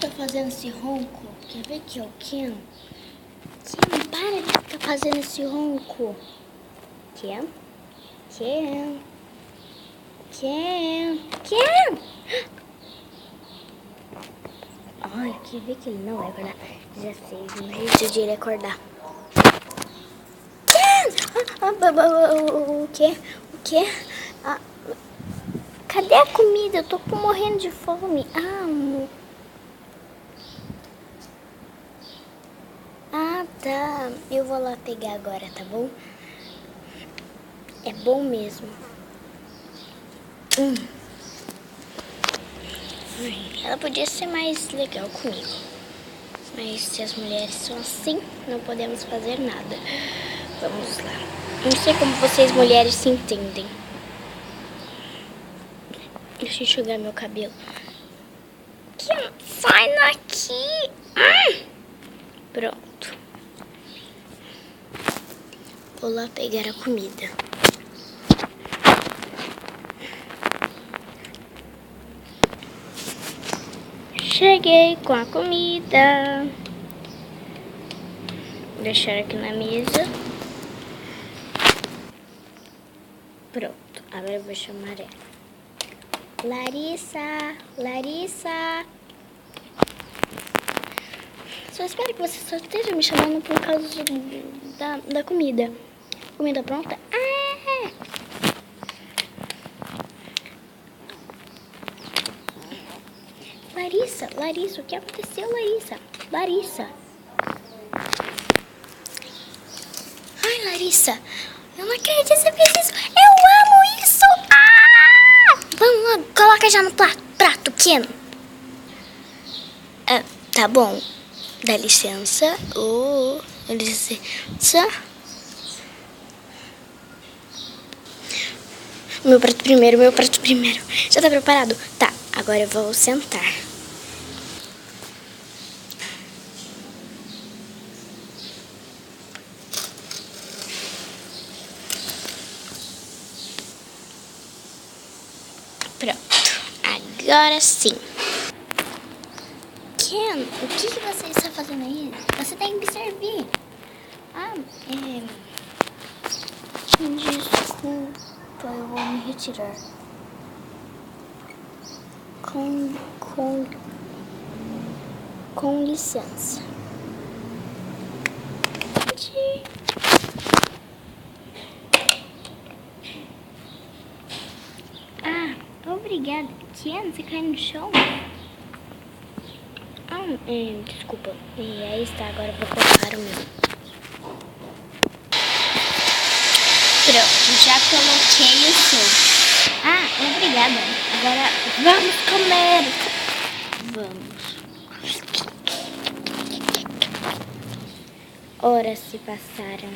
Tá fazendo esse ronco? Quer ver que é o Ken? Ken, para de ficar fazendo esse ronco. Ken? Ken? Ken? Ken? Ai, quer ver que ele não vai acordar? Já sei, um jeito de ele acordar. Ken! O quê? O quê? Cadê a comida? Eu tô morrendo de fome. Tá. Eu vou lá pegar agora, tá bom? É bom mesmo. Ela podia ser mais legal comigo. Mas se as mulheres são assim, não podemos fazer nada. Vamos lá. Não sei como vocês mulheres se entendem. Deixa eu enxugar meu cabelo. Que sai daqui! Pronto. Vou lá pegar a comida. Cheguei com a comida. Vou deixar aqui na mesa. Pronto. Agora eu vou chamar ela. Larissa, Larissa. Só espero que você só esteja me chamando por causa da comida. Comida pronta? Larissa, Larissa, o que aconteceu, Larissa? Larissa. Ai, Larissa, eu não acredito que você fez isso. Eu amo isso. Vamos lá, coloca já no prato, Ken. Tá bom. Dá licença. Com licença. Meu prato primeiro, meu prato primeiro. Já tá preparado? Tá, agora eu vou sentar. Pronto, agora sim. Ken, o que você está fazendo aí? Você tem que servir. Desculpa, eu vou me retirar. Com licença. Obrigada. Ken, você caiu no chão? Desculpa. E aí está, agora eu vou colocar o meu. Pronto, já coloquei o seu. Obrigada. Agora vamos comer. Vamos. Horas se passaram.